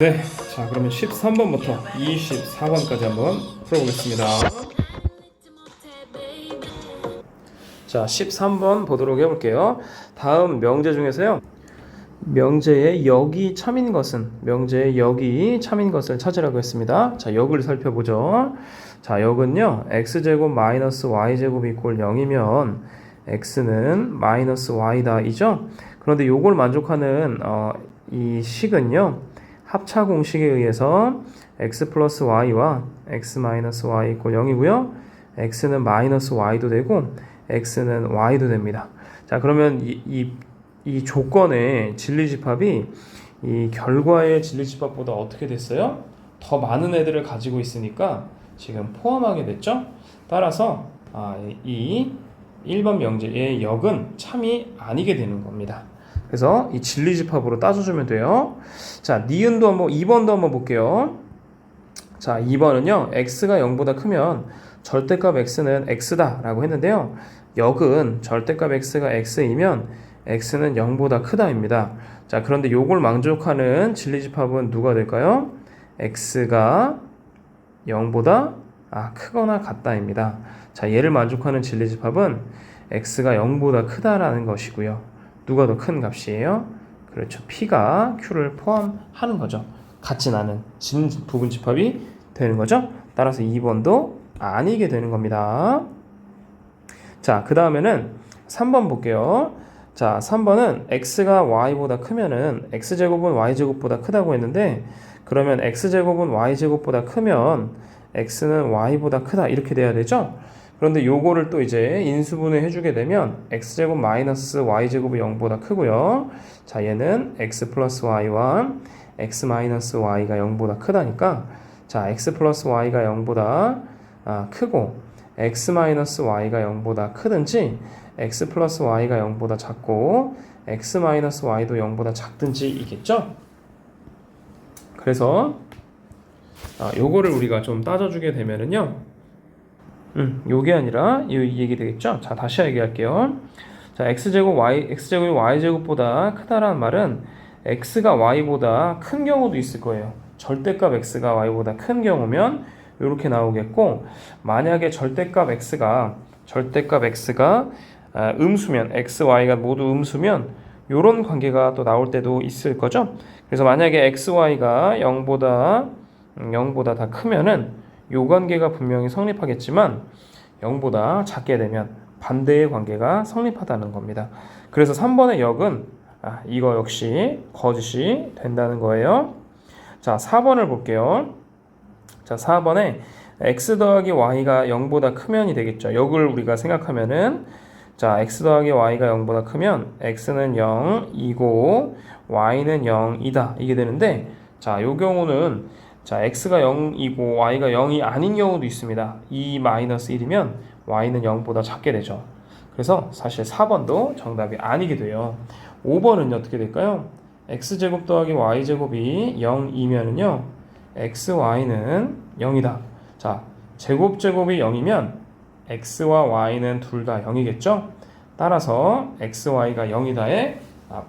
네, 자 그러면 13번부터 24번까지 한번 풀어보겠습니다. 자 13번 보도록 해볼게요. 다음 명제 중에서요, 명제의 역이 참인 것은, 명제의 역이 참인 것을 찾으라고 했습니다. 자 역을 살펴보죠. 자 역은요, x제곱 마이너스 y제곱 이꼴 0이면 x는 마이너스 y다 이죠. 그런데 요걸 만족하는 이 식은요, 합차 공식에 의해서 x 플러스 y와 x 마이너스 y 이꼴 0이고요. x는 마이너스 y도 되고 x는 y도 됩니다. 자 그러면 이 조건의 진리집합이 이 결과의 진리집합보다 어떻게 됐어요? 더 많은 애들을 가지고 있으니까 지금 포함하게 됐죠? 따라서 이 1번 명제의 역은 참이 아니게 되는 겁니다. 그래서 이 진리집합으로 따져주면 돼요. 자, 니은도 한번 2번도 한번 볼게요. 자, 2번은요, x가 0보다 크면 절대값 x는 x다 라고 했는데요, 역은 절대값 x가 x이면 x는 0보다 크다입니다. 자, 그런데 요걸 만족하는 진리집합은 누가 될까요? x가 0보다 크거나 같다입니다. 자, 얘를 만족하는 진리집합은 x가 0보다 크다라는 것이고요. 누가 더 큰 값이에요? 그렇죠. p가 q를 포함하는 거죠. 같진 않은 부분집합이 되는 거죠. 따라서 2번도 아니게 되는 겁니다. 자, 그 다음에는 3번 볼게요. 자, 3번은 x가 y보다 크면은 x제곱은 y제곱보다 크다고 했는데, 그러면 x제곱은 y제곱보다 크면 x는 y보다 크다 이렇게 돼야 되죠. 그런데 요거를 또 이제 인수분해 해주게 되면 x제곱 마이너스 y제곱이 0보다 크고요. 자, 얘는 x 플러스 y와 x 마이너스 y가 0보다 크다니까, 자, x 플러스 y가 0보다 크고 x 마이너스 y가 0보다 크든지 x 플러스 y가 0보다 작고 x 마이너스 y도 0보다 작든지 이겠죠? 그래서 요거를 우리가 좀 따져주게 되면은요, 요게 아니라 이 얘기 되겠죠? 자, 다시 얘기할게요. 자, x제곱이 y제곱보다 크다라는 말은 x가 y보다 큰 경우도 있을 거예요. 절대값 x가 y보다 큰 경우면 이렇게 나오겠고, 만약에 절대값 x가 음수면, x, y가 모두 음수면 요런 관계가 또 나올 때도 있을 거죠. 그래서 만약에 x, y가 0보다 다 크면은 요 관계가 분명히 성립하겠지만 0보다 작게 되면 반대의 관계가 성립하다는 겁니다. 그래서 3번의 역은 이거 역시 거짓이 된다는 거예요. 자, 4번을 볼게요. 자, 4번에 x 더하기 y가 0보다 크면이 되겠죠. 역을 우리가 생각하면은, 자, x 더하기 y가 0보다 크면 x는 0이고 y는 0이다 이게 되는데, 자, 요 경우는, 자, x가 0이고 y가 0이 아닌 경우도 있습니다. 2-1이면 y는 0보다 작게 되죠. 그래서 사실 4번도 정답이 아니게 돼요. 5번은 어떻게 될까요? x제곱 더하기 y제곱이 0이면은요, xy는 0이다. 자, 제곱제곱이 0이면 x와 y는 둘 다 0이겠죠? 따라서 xy가 0이다에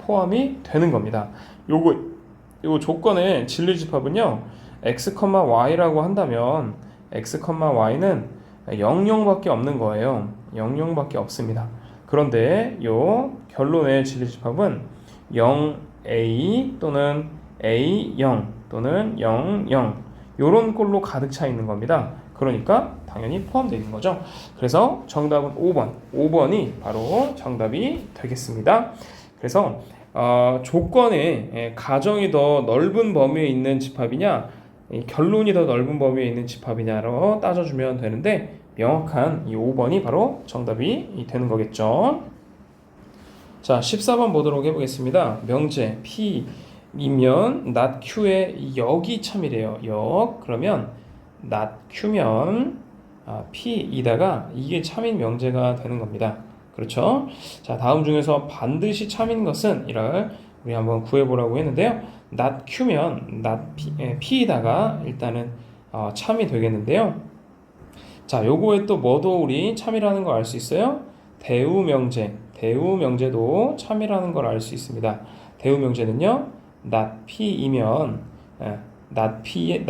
포함이 되는 겁니다. 요거 조건의 진리집합은요, x, y라고 한다면 x, y는 00밖에 없는 거예요. 00밖에 없습니다. 그런데 요 결론의 진리집합은 0a 또는 a0 또는 00 요런 꼴로 가득 차 있는 겁니다. 그러니까 당연히 포함되어 있는 거죠. 그래서 정답은 5번이 바로 정답이 되겠습니다. 그래서 조건의 가정이 더 넓은 범위에 있는 집합이냐, 결론이 더 넓은 범위에 있는 집합이냐로 따져주면 되는데, 명확한 이 5번이 바로 정답이 되는 거겠죠. 자, 14번 보도록 해보겠습니다. 명제 P이면 not Q의 역이 참이래요. 역. 그러면 not Q면 P이다가 이게 참인 명제가 되는 겁니다. 그렇죠? 자, 다음 중에서 반드시 참인 것은 이를 우리 한번 구해보라고 했는데요. not Q면 not P이다가 일단은 참이 되겠는데요. 자, 요거에 또 뭐도 우리 참이라는 걸 알 수 있어요? 대우명제도 참이라는 걸 알 수 있습니다. 대우명제는요, not P이면 not P에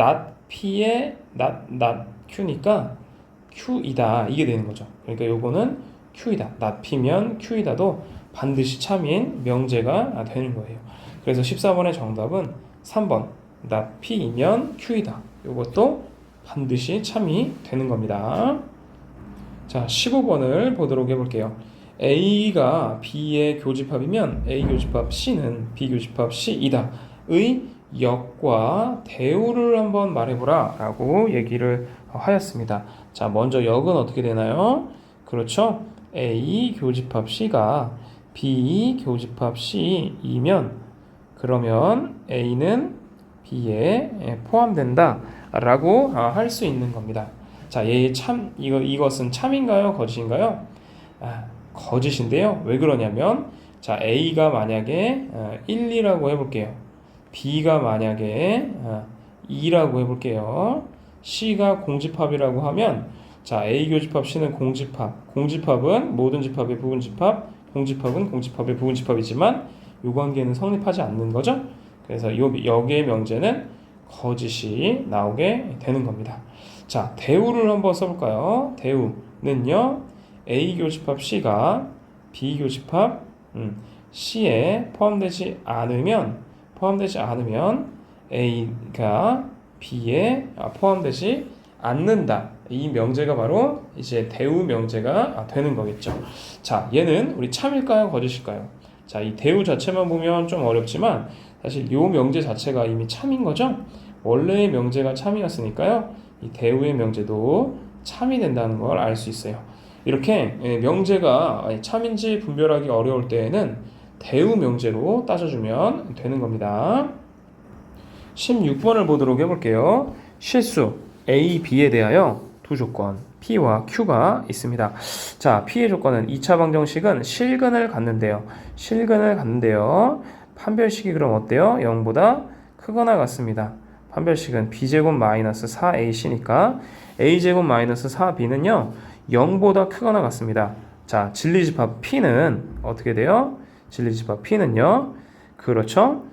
not Q니까 Q이다 이게 되는 거죠. 그러니까 요거는 Q이다. not P면 Q이다도 반드시 참인 명제가 되는 거예요. 그래서 14번의 정답은 3번 not P이면 Q이다. 요것도 반드시 참이 되는 겁니다. 자, 15번을 보도록 해볼게요. A가 B의 교집합이면 A 교집합 C는 B 교집합 C이다. 의 역과 대우를 한번 말해보라 라고 얘기를 하였습니다. 자, 먼저 역은 어떻게 되나요? 그렇죠. A 교집합 C가 B 교집합 C이면 그러면 A는 B에 포함된다 라고 할 수 있는 겁니다. 자, 이것은 참인가요? 거짓인가요? 거짓인데요. 왜 그러냐면, 자, A가 만약에 1, 2라고 해볼게요. B가 만약에 2라고 해볼게요. C가 공집합이라고 하면, 자, A 교집합 C는 공집합. 공집합은 모든 집합의 부분집합, 공집합은 공집합의 부분집합이지만 이 관계는 성립하지 않는 거죠. 그래서 여기의 명제는 거짓이 나오게 되는 겁니다. 자, 대우를 한번 써볼까요? 대우는요, A 교집합 C가 B 교집합 C에 포함되지 않으면 A가 B에 포함되지 않는다. 이 명제가 바로 이제 대우 명제가 되는 거겠죠. 자, 얘는 우리 참일까요? 거짓일까요? 자, 이 대우 자체만 보면 좀 어렵지만 사실 이 명제 자체가 이미 참인 거죠. 원래의 명제가 참이었으니까요. 이 대우의 명제도 참이 된다는 걸 알 수 있어요. 이렇게 명제가 참인지 분별하기 어려울 때에는 대우 명제로 따져주면 되는 겁니다. 16번을 보도록 해볼게요. 실수 A, B에 대하여 두 조건 P와 Q가 있습니다. 자, P의 조건은 2차 방정식은 실근을 갖는데요. 판별식이 그럼 어때요? 0보다 크거나 같습니다. 판별식은 B제곱 마이너스 4AC니까 A제곱 마이너스 4B는요 0보다 크거나 같습니다. 자, 진리집합 P는 어떻게 돼요? 진리집합 P는요, 그렇죠?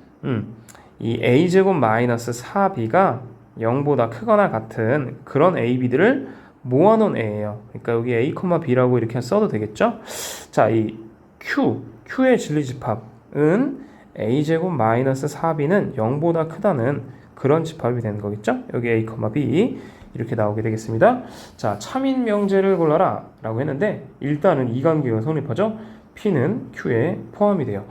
이 A제곱 마이너스 4B가 0보다 크거나 같은 그런 A, B들을 모아놓은 애예요. 그러니까 여기 A, B라고 이렇게 써도 되겠죠? 자, 이 Q의 진리집합은 A제곱 마이너스 4B는 0보다 크다는 그런 집합이 되는 거겠죠? 여기 A, B 이렇게 나오게 되겠습니다. 자, 참인 명제를 골라라 라고 했는데 일단은 이 관계가 성립하죠. P는 Q에 포함이 돼요.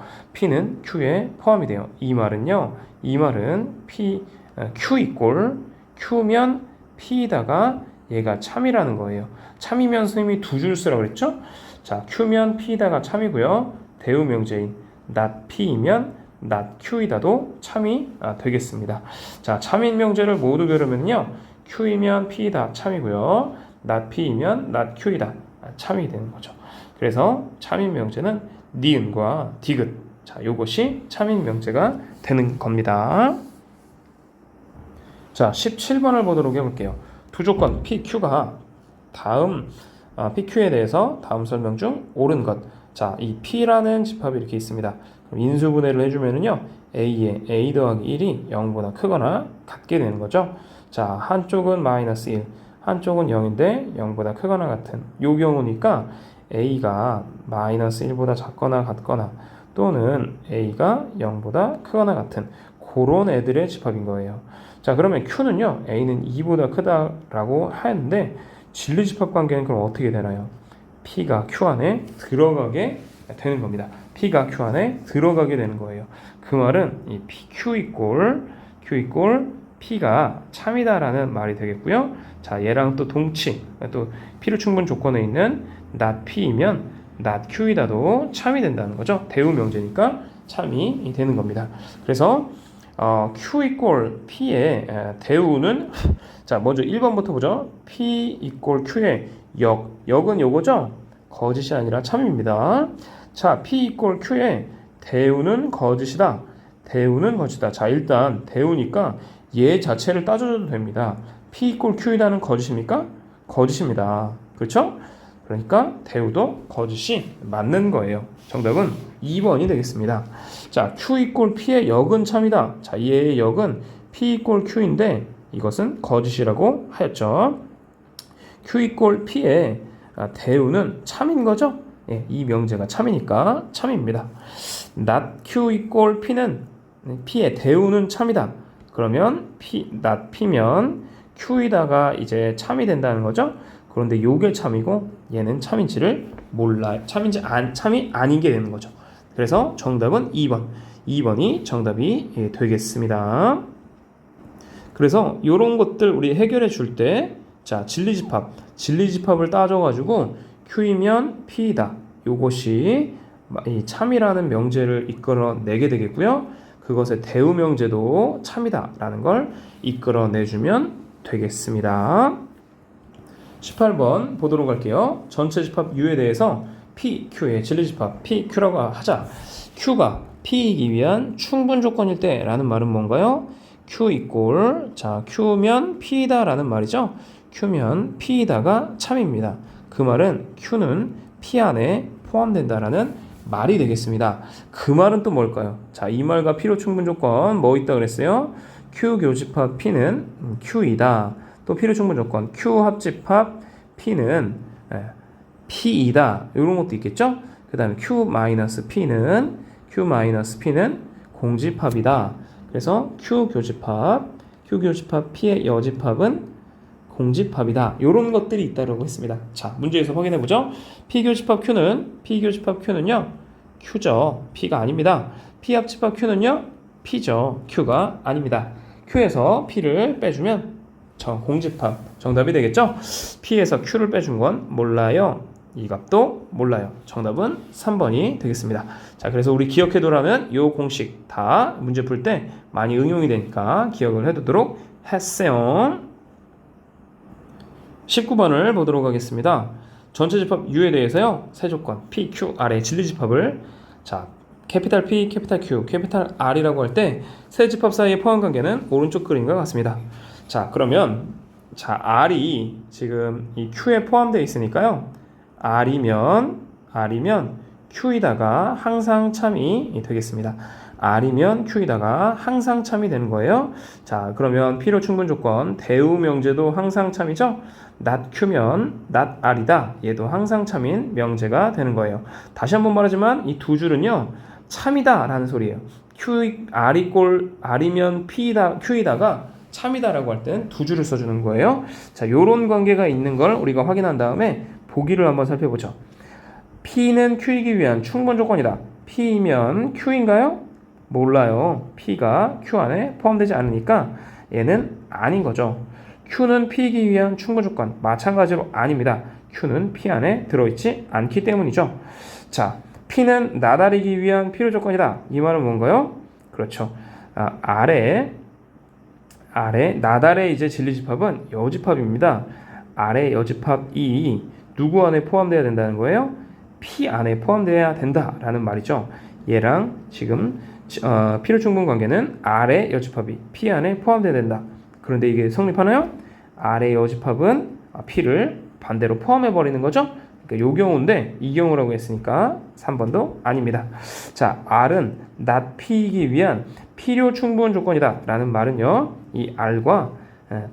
이 말은 Q 이꼴 Q면 P에다가 얘가 참이라는 거예요. 참이면 선생님이 두 줄 쓰라고 그랬죠? 자, Q면 P에다가 참이고요. 대우 명제인 not P이면 not Q이다도 참이 되겠습니다. 자, 참인 명제를 모두 배우면요. Q이면 P이다 참이고요. not P이면 not Q이다 참이 되는 거죠. 그래서 참인 명제는 니은과 디귿. 자, 요것이 참인 명제가 되는 겁니다. 자, 17번을 보도록 해볼게요. 두 조건 PQ가 PQ에 대해서 다음 설명 중 옳은 것. 자, 이 P라는 집합이 이렇게 있습니다. 그럼 인수분해를 해주면은요, A에 A 더하기 1이 0보다 크거나 같게 되는 거죠. 자, 한쪽은 마이너스 1, 한쪽은 0인데 0보다 크거나 같은 요 경우니까 A가 마이너스 1보다 작거나 같거나 또는 A가 0보다 크거나 같은 그런 애들의 집합인 거예요. 자, 그러면 Q는요, A는 2보다 크다라고 하는데 진리집합 관계는 그럼 어떻게 되나요? P가 Q 안에 들어가게 되는 겁니다. P가 Q 안에 들어가게 되는 거예요. 그 말은 이 Q 이꼴 P가 참이다라는 말이 되겠고요. 자, 얘랑 또 동치, 또 필요충분 조건에 있는 not P이면 not Q이다도 참이 된다는 거죠. 대우 명제니까 참이 되는 겁니다. 그래서 Q 이꼴 P의 대우는 자, 먼저 1번부터 보죠. P 이꼴 Q의 역은 요거죠. 거짓이 아니라 참입니다. 자, P 이꼴 Q의 대우는 거짓이다. 자, 일단 대우니까 얘 자체를 따져줘도 됩니다. P 이꼴 Q이다는 거짓입니까? 거짓입니다. 그렇죠? 그러니까 대우도 거짓이 맞는 거예요. 정답은 2번이 되겠습니다. 자, Q 이꼴 P의 역은 참이다. 자, 얘의 역은 P 이꼴 Q인데 이것은 거짓이라고 하였죠. Q 이꼴 P의 대우는 참인 거죠. 예, 이 명제가 참이니까 참입니다. not Q 이꼴 P는 P의 대우는 참이다. 그러면 not P면 Q이다가 이제 참이 된다는 거죠. 그런데 요게 참이고 얘는 참인지를 몰라요. 참이 아니게 되는 거죠. 그래서 정답은 2번. 2번이 정답이 되겠습니다. 그래서 이런 것들 우리 해결해 줄 때, 자, 진리집합을 따져가지고 Q이면 P이다. 요것이 이 참이라는 명제를 이끌어내게 되겠고요. 그것의 대우 명제도 참이다라는 걸 이끌어내주면 되겠습니다. 18번 보도록 할게요. 전체 집합 U에 대해서 P, Q의 진리집합 P, Q라고 하자. Q가 P이기 위한 충분 조건일 때 라는 말은 뭔가요? Q 이꼴, 자, Q면 P이다 라는 말이죠. Q면 P이다가 참입니다. 그 말은 Q는 P 안에 포함된다라는 말이 되겠습니다. 그 말은 또 뭘까요? 자, 이 말과 필요 충분 조건 뭐 있다 그랬어요? Q 교집합 P는 Q이다. 또 필요 충분 조건 Q 합집합 P는 P이다. 이런 것도 있겠죠? 그 다음에 Q-P는 공집합이다. 그래서 Q 교집합 P의 여집합은 공집합이다. 이런 것들이 있다고 했습니다. 자, 문제에서 확인해 보죠. P 교집합 Q는요, Q죠. P가 아닙니다. P 합집합 Q는요, P죠. Q가 아닙니다. Q에서 P를 빼주면 공집합 정답이 되겠죠? P에서 Q를 빼준 건 몰라요. 이 값도 몰라요. 정답은 3번이 되겠습니다. 자, 그래서 우리 기억해두라는 요 공식 다 문제 풀 때 많이 응용이 되니까 기억을 해두도록 했어요. 19번을 보도록 하겠습니다. 전체 집합 U에 대해서요, 세 조건 P, Q, R의 진리집합을, 자, 캐피탈 P, 캐피탈 Q, 캐피탈 R이라고 할 때 세 집합 사이의 포함 관계는 오른쪽 그림과 같습니다. 자, 그러면 R이 지금 이 Q에 포함되어 있으니까요, R이면 Q이다가 항상 참이 되겠습니다. R이면 Q이다가 항상 참이 되는 거예요. 자, 그러면 필요 충분 조건 대우 명제도 항상 참이죠. not Q면 not R이다. 얘도 항상 참인 명제가 되는 거예요. 다시 한번 말하지만 이 두 줄은요, 참이다 라는 소리예요. R이면 Q이다가 참이다라고 할 때는 두 줄을 써주는 거예요. 자, 요런 관계가 있는 걸 우리가 확인한 다음에 보기를 한번 살펴보죠. P는 Q이기 위한 충분 조건이다. P이면 Q인가요? 몰라요. P가 Q 안에 포함되지 않으니까 얘는 아닌 거죠. Q는 P이기 위한 충분 조건, 마찬가지로 아닙니다. Q는 P 안에 들어있지 않기 때문이죠. 자, P는 나다리기 위한 필요 조건이다. 이 말은 뭔가요? 그렇죠. 아래 나달의 이제 진리집합은 여집합입니다. 아래 여집합이 누구 안에 포함되어야 된다는 거예요? P 안에 포함되어야 된다라는 말이죠. 얘랑 지금 필요 충분 관계는 아래 여집합이 P 안에 포함되어야 된다. 그런데 이게 성립하나요? 아래 여집합은 P를 반대로 포함해 버리는 거죠. 그러니까 요 경우인데 이 경우라고 했으니까 3번도 아닙니다. 자, R은 not P이기 위한 필요 충분 조건이다 라는 말은요, 이 R과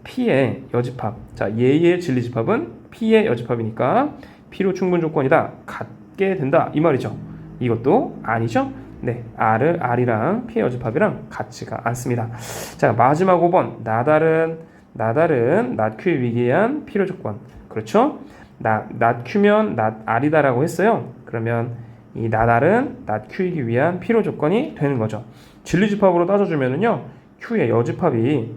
P의 여집합, 자, 얘의 진리집합은 P의 여집합이니까 필요 충분 조건이다, 같게 된다 이 말이죠. 이것도 아니죠. 네, R이랑 P의 여집합이랑 같지가 않습니다. 자, 마지막 5번 나달은 not Q에 위기한 필요 조건. 그렇죠? not Q면 not R이다 라고 했어요. 그러면 이 나달은 not Q이기 위한 필요 조건이 되는 거죠. 진리집합으로 따져주면은요, Q의 여집합이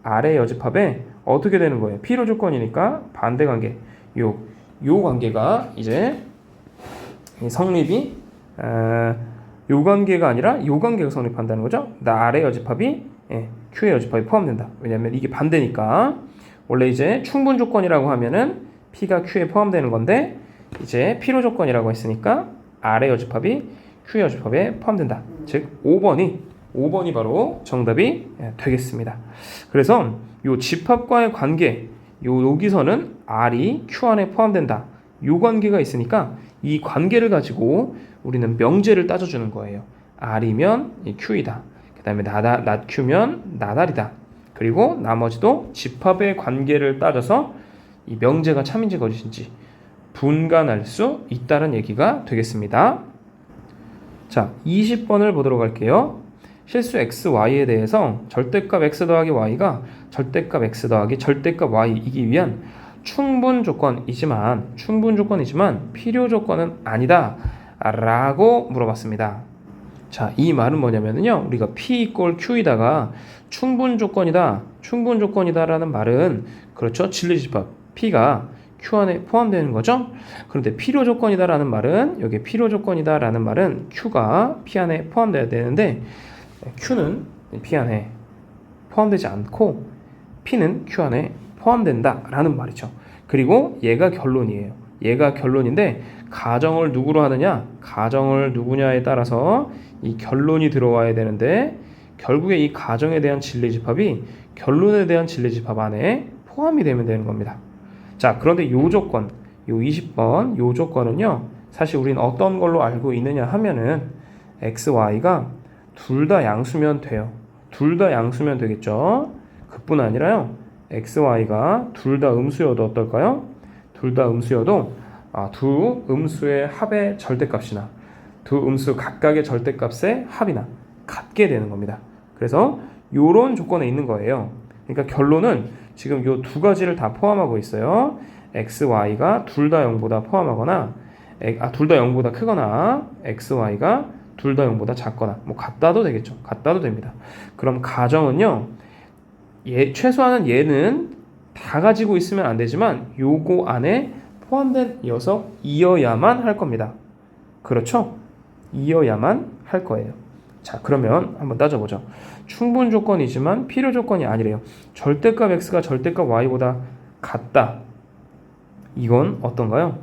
R의 여집합에 어떻게 되는 거예요? 필요 조건이니까 반대 관계. 요 관계가 이제 성립이 요 관계가 아니라 요 관계가 성립한다는 거죠. R의 여집합이 Q의 여집합이 포함된다. 왜냐면 이게 반대니까. 원래 이제 충분 조건이라고 하면은 P가 Q에 포함되는 건데 이제 필요 조건이라고 했으니까 R의 여집합이 Q의 여집합에 포함된다. 즉 5번이 바로 정답이 되겠습니다. 그래서 요 집합과의 관계, 여기서는 R이 Q 안에 포함된다. 요 관계가 있으니까 이 관계를 가지고 우리는 명제를 따져주는 거예요. R이면 Q이다. 다음에 낮추면 나달이다. 그리고 나머지도 집합의 관계를 따져서 이 명제가 참인지 거짓인지 분간할 수 있다는 얘기가 되겠습니다. 자, 20번을 보도록 할게요. 실수 x, y에 대해서 절대값 x 더하기 y가 절대값 x 더하기 절대값 y이기 위한 충분 조건이지만 필요 조건은 아니다 라고 물어봤습니다. 자, 이 말은 뭐냐면요, 우리가 P 이꼴 Q이다가 충분 조건이다 라는 말은, 그렇죠, 진리집합 P가 Q 안에 포함되는 거죠. 그런데 필요 조건이다 라는 말은, 여기 필요 조건이다 라는 말은 Q가 P 안에 포함되어야 되는데 Q는 P 안에 포함되지 않고 P는 Q 안에 포함된다 라는 말이죠. 그리고 얘가 결론이에요. 얘가 결론인데 가정을 누구로 하느냐, 가정을 누구냐에 따라서 이 결론이 들어와야 되는데, 결국에 이 가정에 대한 진리집합이 결론에 대한 진리집합 안에 포함이 되면 되는 겁니다. 자, 그런데 요 조건, 요 20번 요 조건은요, 사실 우리는 어떤 걸로 알고 있느냐 하면은 x, y가 둘 다 양수면 돼요. 둘 다 양수면 되겠죠. 그뿐 아니라요, x, y가 둘 다 음수여도 어떨까요? 둘 다 음수여도 두 음수의 합의 절대값이나 두 음수 각각의 절대값의 합이나 같게 되는 겁니다. 그래서 이런 조건에 있는 거예요. 그러니까 결론은 지금 이 두 가지를 다 포함하고 있어요. x, y가 둘 다 0보다 포함하거나, 둘 다 0보다 크거나, x, y가 둘 다 0보다 작거나, 뭐 같다도 되겠죠. 같다도 됩니다. 그럼 가정은요, 최소한은 얘는 다 가지고 있으면 안 되지만 요거 안에 포함된 녀석이어야만 할 겁니다. 그렇죠? 이어야만 할 거예요. 자, 그러면 한번 따져보죠. 충분 조건이지만 필요 조건이 아니래요. 절대값 x가 절대값 y보다 같다. 이건 어떤가요?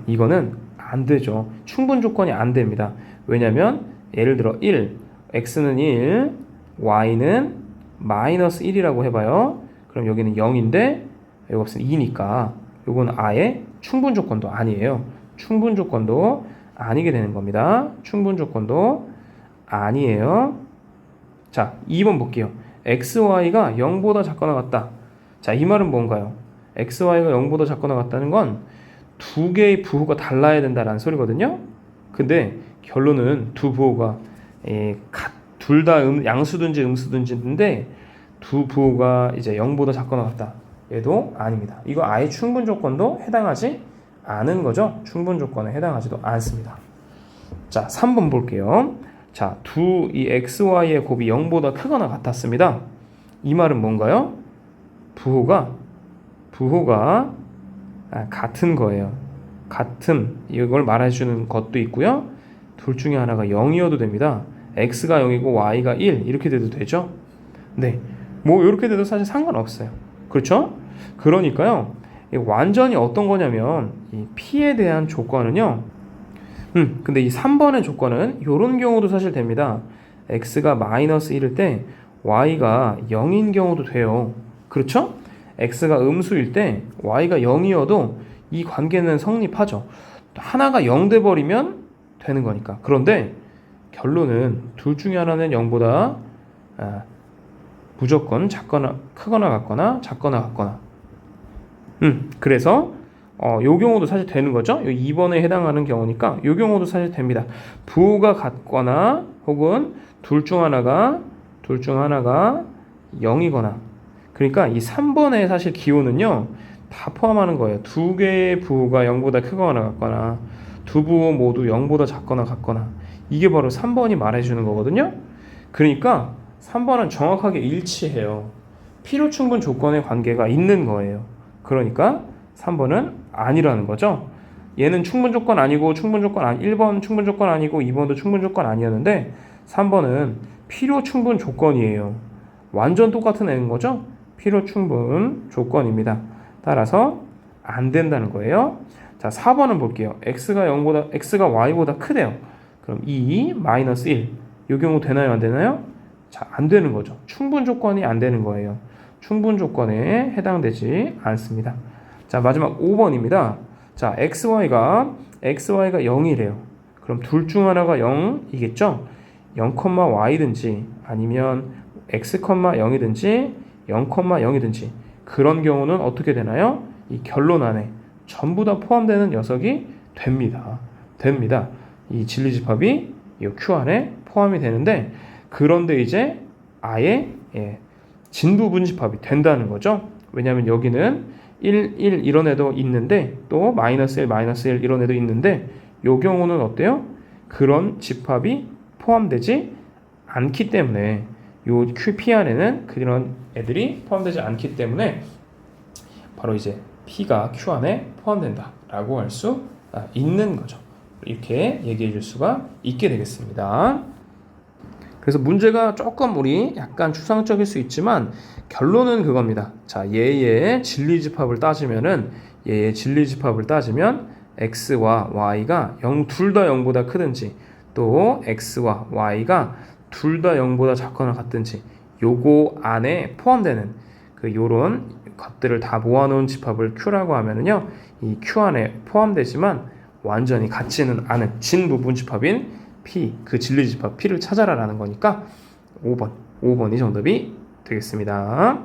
이거는 안 되죠. 충분 조건이 안 됩니다. 왜냐면 예를 들어 1, x는 1, y는 마이너스 1이라고 해봐요. 그럼 여기는 0인데 여기는 2니까 이건 아예 충분 조건도 아니에요. 충분 조건도 아니게 되는 겁니다. 충분 조건도 아니에요. 자, 2번 볼게요. x, y가 0보다 작거나 같다. 자, 이 말은 뭔가요? x, y가 0보다 작거나 같다는 건 두 개의 부호가 달라야 된다라는 소리거든요. 근데 결론은 두 부호가 둘 다 양수든지 음수든지인데 두 부호가 이제 0보다 작거나 같다. 얘도 아닙니다. 이거 아예 충분 조건도 해당하지 않은 거죠. 충분 조건에 해당하지도 않습니다. 자, 3번 볼게요. 자, 이 x, y의 곱이 0보다 크거나 같았습니다. 이 말은 뭔가요? 부호가 같은 거예요. 같음, 이걸 말해주는 것도 있고요. 둘 중에 하나가 0이어도 됩니다. x가 0이고 y가 1 이렇게 돼도 되죠. 네, 뭐 이렇게 돼도 사실 상관없어요. 그렇죠? 그러니까요, 완전히 어떤 거냐면 이 p에 대한 조건은요, 근데 이 3번의 조건은 이런 경우도 사실 됩니다. x가 마이너스 1일 때 y가 0인 경우도 돼요. 그렇죠? x가 음수일 때 y가 0이어도 이 관계는 성립하죠. 하나가 0 돼버리면 되는 거니까. 그런데 결론은 둘 중에 하나는 0보다 무조건 크거나 같거나 작거나 같거나. 그래서 요 경우도 사실 되는 거죠. 요 2번에 해당하는 경우니까 요 경우도 사실 됩니다. 부호가 같거나 혹은 둘 중 하나가 0이거나. 그러니까 이 3번의 사실 기호는요, 다 포함하는 거예요. 두 개의 부호가 0보다 크거나 같거나 두 부호 모두 0보다 작거나 같거나. 이게 바로 3번이 말해주는 거거든요. 그러니까 3번은 정확하게 일치해요. 필요 충분 조건의 관계가 있는 거예요. 그러니까 3번은 아니라는 거죠. 얘는 충분 조건 아니고 1번 충분 조건 아니고 2번도 충분 조건 아니었는데 3번은 필요 충분 조건이에요. 완전 똑같은 애인 거죠. 필요 충분 조건입니다. 따라서 안 된다는 거예요. 자, 4번은 볼게요. x가 y보다 크대요. 그럼 2 마이너스 1. 이 경우 되나요, 안 되나요? 자, 안 되는 거죠. 충분 조건이 안 되는 거예요. 충분 조건에 해당되지 않습니다. 자, 마지막 5번입니다. 자, xy가 0이래요. 그럼 둘 중 하나가 0이겠죠? 0,y든지 아니면 x, 0이든지 0,0이든지 그런 경우는 어떻게 되나요? 이 결론 안에 전부 다 포함되는 녀석이 됩니다. 이 진리집합이 이 Q 안에 포함이 되는데 그런데 이제 아예 진부분집합이 된다는 거죠. 왜냐하면 여기는 1, 1 이런 애도 있는데 또 마이너스 1, 마이너스 1 이런 애도 있는데 이 경우는 어때요? 그런 집합이 포함되지 않기 때문에 요 QP 안에는 그런 애들이 포함되지 않기 때문에 바로 이제 P가 Q 안에 포함된다 라고 할 수 있는 거죠. 이렇게 얘기해 줄 수가 있게 되겠습니다. 그래서 문제가 조금 우리 약간 추상적일 수 있지만 결론은 그겁니다. 자, 얘의 진리집합을 따지면 x와 y가 둘 다 0보다 크든지 또 x와 y가 둘 다 0보다 작거나 같든지 요거 안에 포함되는 요런 것들을 다 모아놓은 집합을 Q라고 하면은요, 이 Q 안에 포함되지만 완전히 같지는 않은 진부분집합인 P, 그 진리집합 P를 찾아라라는 거니까 5번이 정답이 되겠습니다.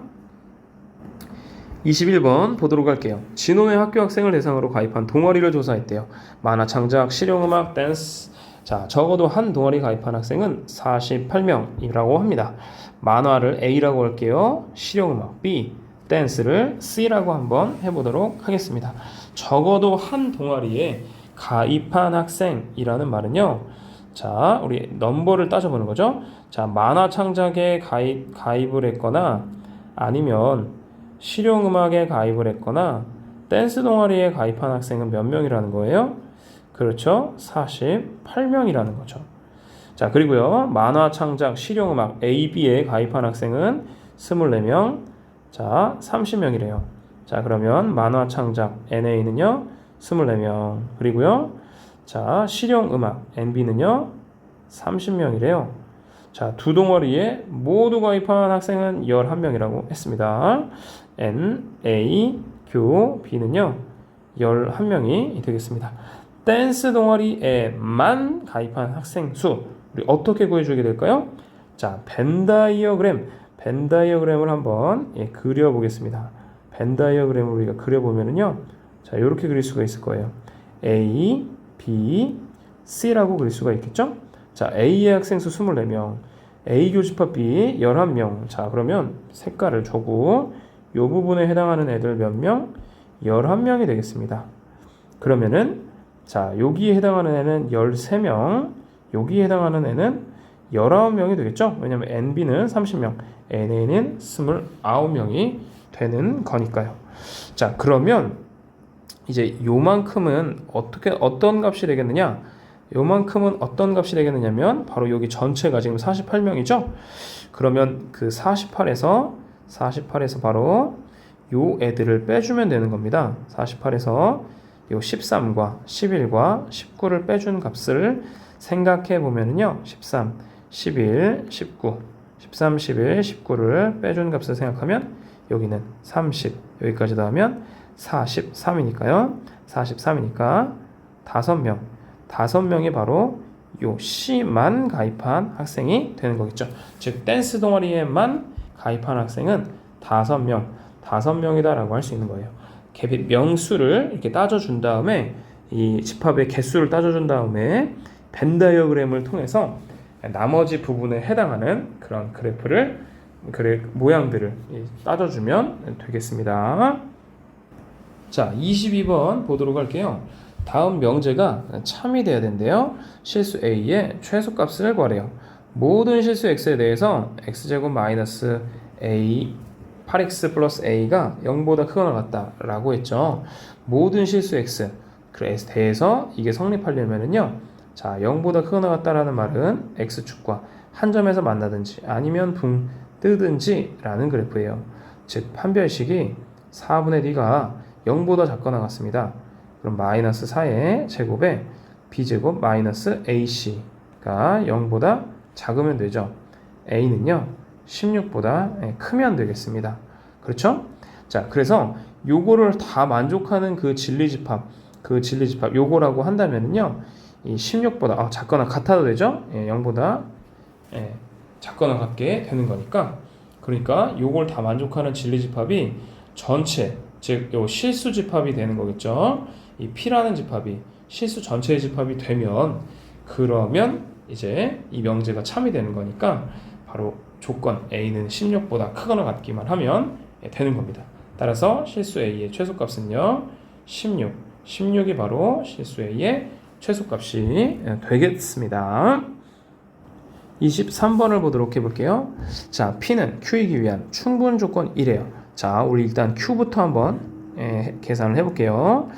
21번 보도록 할게요. 진호의 학교 학생을 대상으로 가입한 동아리를 조사했대요. 만화, 창작, 실용음악, 댄스. 자, 적어도 한 동아리 가입한 학생은 48명이라고 합니다. 만화를 A라고 할게요. 실용음악 B, 댄스를 C라고 한번 해보도록 하겠습니다. 적어도 한 동아리에 가입한 학생이라는 말은요. 자, 우리 넘버를 따져보는 거죠. 자, 만화 창작에 가입을 했거나 아니면 실용음악에 가입을 했거나 댄스 동아리에 가입한 학생은 몇 명이라는 거예요? 그렇죠. 48명이라는 거죠. 자, 그리고요. 만화 창작, 실용음악 A, B에 가입한 학생은 24명. 자, 30명이래요. 자, 그러면 만화 창작 NA는요. 24명. 그리고요. 자, 실용음악 NB는요. 30명이래요. 자, 두 동아리에 모두 가입한 학생은 11명이라고 했습니다. N, A, Q, B는요. 11명이 되겠습니다. 댄스 동아리에만 가입한 학생 수 우리 어떻게 구해주게 될까요? 자, 벤 다이어그램을 한번 그려보겠습니다. 벤 다이어그램을 우리가 그려보면은요, 자, 이렇게 그릴 수가 있을 거예요. A, B, C라고 그릴 수가 있겠죠? 자, A의 학생 수 24명, A 교집합 B 11명. 자, 그러면 색깔을 주고 이 부분에 해당하는 애들 몇 명? 11명이 되겠습니다. 그러면은 자, 여기에 해당하는 애는 13명, 여기에 해당하는 애는 19명이 되겠죠? 왜냐면 NB는 30명, NA는 29명이 되는 거니까요. 자, 그러면 이제 요만큼은 어떤 값이 되겠느냐? 요만큼은 어떤 값이 되겠느냐면 바로 여기 전체가 지금 48명이죠? 그러면 그 48에서 바로 요 애들을 빼주면 되는 겁니다. 48에서 요 13과 11과 19를 빼준 값을 생각해 보면은요. 13, 11, 19, 13, 11, 19를 빼준 값을 생각하면 여기는 30, 여기까지 더하면 43이니까요. 43이니까 5명이 바로 요 C만 가입한 학생이 되는 거겠죠. 즉 댄스 동아리에만 가입한 학생은 5명이다라고 할 수 있는 거예요. 명수를 이렇게 따져준 다음에 이 집합의 개수를 따져준 다음에 벤 다이어그램을 통해서 나머지 부분에 해당하는 그런 모양들을 따져주면 되겠습니다. 자, 22번 보도록 할게요. 다음 명제가 참이 돼야 된대요. 실수 A의 최소값을 구하래요. 모든 실수 X에 대해서 X제곱 마이너스 A 8x 플러스 a가 0보다 크거나 같다라고 했죠. 모든 실수 x에 대해서 이게 성립하려면은요. 자, 0보다 크거나 같다라는 말은 x축과 한 점에서 만나든지 아니면 붕 뜨든지 라는 그래프예요. 즉 판별식이 4분의 d가 0보다 작거나 같습니다. 그럼 마이너스 4의 제곱에 b제곱 마이너스 ac가 0보다 작으면 되죠. a는요. 16보다 크면 되겠습니다. 그렇죠? 자, 그래서 요거를 다 만족하는 그 진리집합 요거라고 한다면요. 이 16보다 작거나 같아도 되죠? 0보다 작거나 같게 되는 거니까, 그러니까 요걸 다 만족하는 진리집합이 전체, 즉 요 실수 집합이 되는 거겠죠. 이 P라는 집합이 실수 전체의 집합이 되면, 그러면 이제 이 명제가 참이 되는 거니까 바로 조건 A는 16보다 크거나 같기만 하면 되는 겁니다. 따라서 실수 A의 최소값은요 16이 바로 실수 A의 최소값이 되겠습니다. 23번을 보도록 해볼게요. 자, P는 Q이기 위한 충분 조건 1이에요. 자, 우리 일단 Q부터 한번 계산을 해볼게요.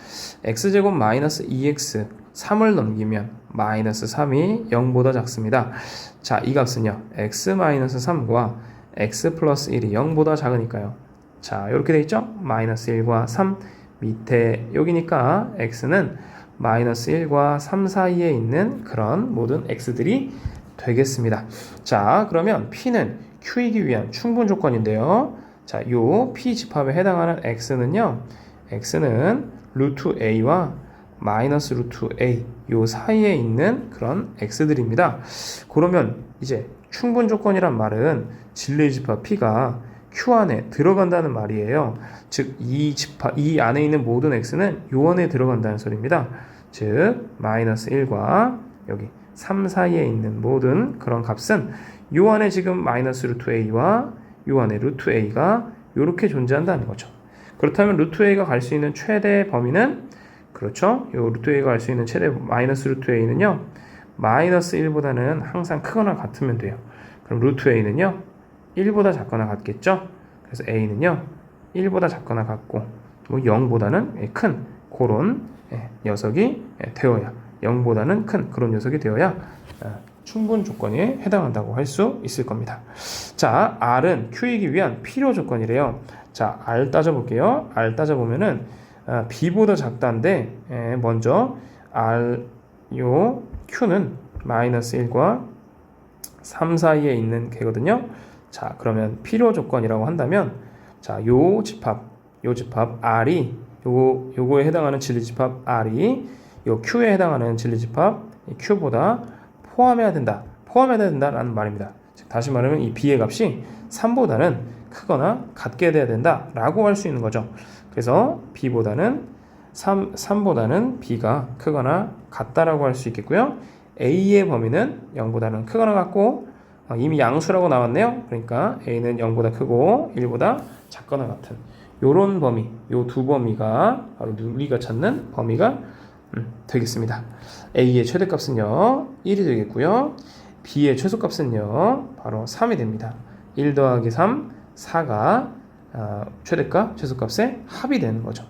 X제곱 마이너스 2X 3을 넘기면 마이너스 3이 0보다 작습니다. 자, 이 값은요 X 마이너스 3과 X 플러스 1이 0보다 작으니까요. 자, 이렇게 돼 있죠? 마이너스 1과 3 밑에 여기니까 X는 마이너스 1과 3 사이에 있는 그런 모든 X들이 되겠습니다. 자, 그러면 P는 Q이기 위한 충분 조건인데요. 자, 요 P 집합에 해당하는 X는요, X는 루트 A와 마이너스 루트 A 요 사이에 있는 그런 X들입니다. 그러면 이제 충분 조건이란 말은 진리의 집합 P가 Q 안에 들어간다는 말이에요. 즉, 이 안에 있는 모든 X는 요 안에 들어간다는 소리입니다. 즉, 마이너스 1과 여기 3 사이에 있는 모든 그런 값은 요 안에 지금 마이너스 루트 A와 요 안에 루트 A가 이렇게 존재한다는 거죠. 그렇다면 루트 A가 갈 수 있는 최대 범위는, 그렇죠, 요 루트 A가 갈 수 있는 최대 마이너스 루트 A는요 마이너스 1보다는 항상 크거나 같으면 돼요. 그럼 루트 A는요 1보다 작거나 같겠죠. 그래서 A는요 1보다 작거나 같고 뭐 0보다는 큰 그런 녀석이 되어야, 0보다는 큰 그런 녀석이 되어야 충분 조건에 해당한다고 할 수 있을 겁니다. 자, R은 Q이기 위한 필요 조건이래요. 자, R 따져볼게요. R 따져보면은 B보다 작다인데, 먼저 요 Q는 마이너스 1과 3 사이에 있는 개거든요. 자, 그러면 필요 조건이라고 한다면, 자, 요 집합 R이 요거에 해당하는 진리집합 R이 요 Q에 해당하는 진리집합 Q보다 포함해야 된다라는 말입니다. 즉, 다시 말하면 이 B의 값이 3보다는 크거나 같게 돼야 된다라고 할 수 있는 거죠. 그래서 B보다는 3보다는 B가 크거나 같다라고 할 수 있겠고요. A의 범위는 0보다는 크거나 같고, 이미 양수라고 나왔네요. 그러니까 A는 0보다 크고 1보다 작거나 같은 요런 범위, 요 두 범위가 바로 우리가 찾는 범위가 되겠습니다. A의 최대값은요 1이 되겠고요. B의 최소값은요 바로 3이 됩니다. 1 더하기 3, 4가 최대값, 최소값의 합이 되는 거죠.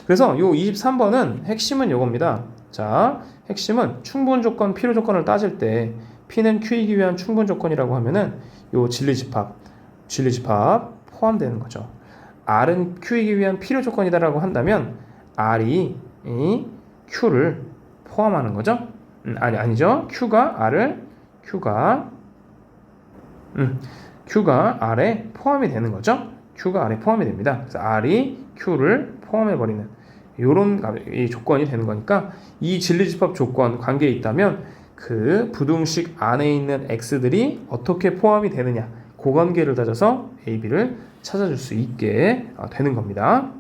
그래서 요 23번은 핵심은 요겁니다. 자, 핵심은 충분 조건, 필요 조건을 따질 때 P는 Q이기 위한 충분 조건이라고 하면은 요 진리집합 포함되는 거죠. R은 Q이기 위한 필요 조건이다라고 한다면 R이 이 Q를 포함하는 거죠. 아니죠. Q가 R에 포함이 되는 거죠. Q가 R에 포함이 됩니다. 그래서 R이 Q를 포함해버리는 이런 이 조건이 되는 거니까, 이 진리집합 조건 관계에 있다면 그 부등식 안에 있는 X들이 어떻게 포함이 되느냐, 그 관계를 따져서 A, B를 찾아줄 수 있게 되는 겁니다.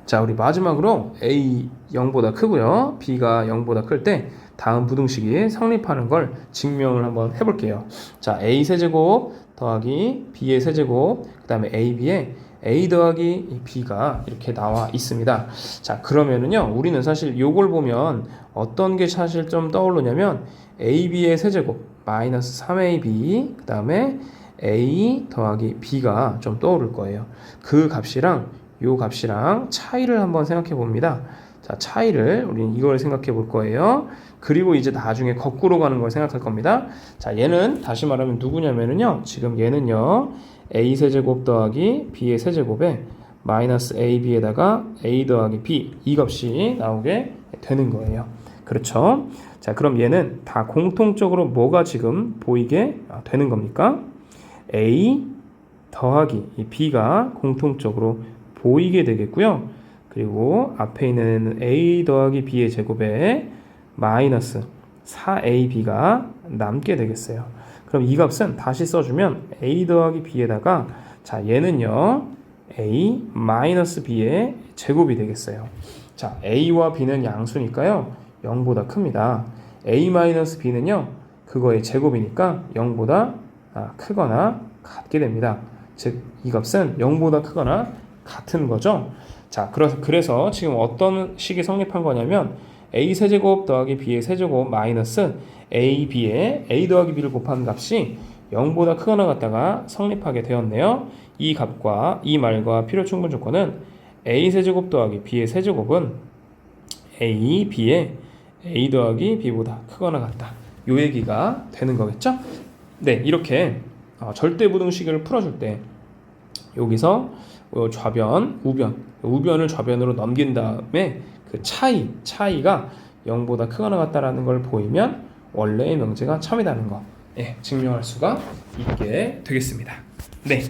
자, 우리 마지막으로 A 0보다 크고요, B가 0보다 클 때 다음 부등식이 성립하는 걸 증명을 한번 해볼게요. 자, A 세제곱 더하기 B의 세제곱, 그 다음에 AB에 A 더하기 B가 이렇게 나와 있습니다. 자, 그러면은요, 우리는 사실 요걸 보면 어떤 게 사실 좀 떠오르냐면 AB의 세제곱 마이너스 3AB, 그 다음에 A 더하기 B가 좀 떠오를 거예요. 그 값이랑 요 값이랑 차이를 한번 생각해 봅니다. 자, 차이를 우리는 이걸 생각해 볼 거예요. 그리고 이제 나중에 거꾸로 가는 걸 생각할 겁니다. 자, 얘는 다시 말하면 누구냐면은요, 지금 얘는요 A 세제곱 더하기 B의 세제곱에 마이너스 AB에다가 A 더하기 B, 이 값이 나오게 되는 거예요. 그렇죠? 자, 그럼 얘는 다 공통적으로 뭐가 지금 보이게 되는 겁니까? A 더하기 이 B가 공통적으로 보이게 되겠고요. 그리고 앞에 있는 A 더하기 B의 제곱에 마이너스 4AB가 남게 되겠어요. 그럼 이 값은 다시 써주면 a 더하기 b에다가 자 얘는요 a 마이너스 b의 제곱이 되겠어요. 자 a와 b는 양수니까요 0보다 큽니다. a 마이너스 b는요 그거의 제곱이니까 0보다 크거나 같게 됩니다. 즉 이 값은 0보다 크거나 같은 거죠. 자 그래서 지금 어떤 식이 성립한 거냐면 a 세제곱 더하기 b의 세제곱 마이너스 a, b에 a 더하기 b를 곱한 값이 0보다 크거나 같다가 성립하게 되었네요. 이 값과 이 말과 필요 충분 조건은 a 세제곱 더하기 b의 세제곱은 a, b에 a 더하기 b보다 크거나 같다. 요 얘기가 되는 거겠죠? 네, 이렇게 절대부등식을 풀어줄 때 여기서 좌변, 우변을 좌변으로 넘긴 다음에 그 차이가 0보다 크거나 같다라는 걸 보이면 원래의 명제가 참이라는 거 증명할 수가 있게 되겠습니다. 네,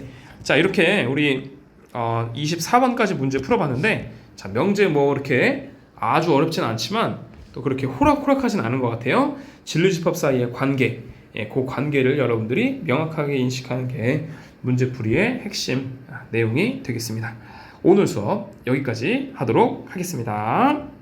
자 이렇게 우리 24번까지 문제 풀어봤는데 자 명제 뭐 이렇게 아주 어렵진 않지만 또 그렇게 호락호락하진 않은 것 같아요. 진리집합 사이의 관계, 그 관계를 여러분들이 명확하게 인식하는 게 문제풀이의 핵심 내용이 되겠습니다. 오늘 수업 여기까지 하도록 하겠습니다.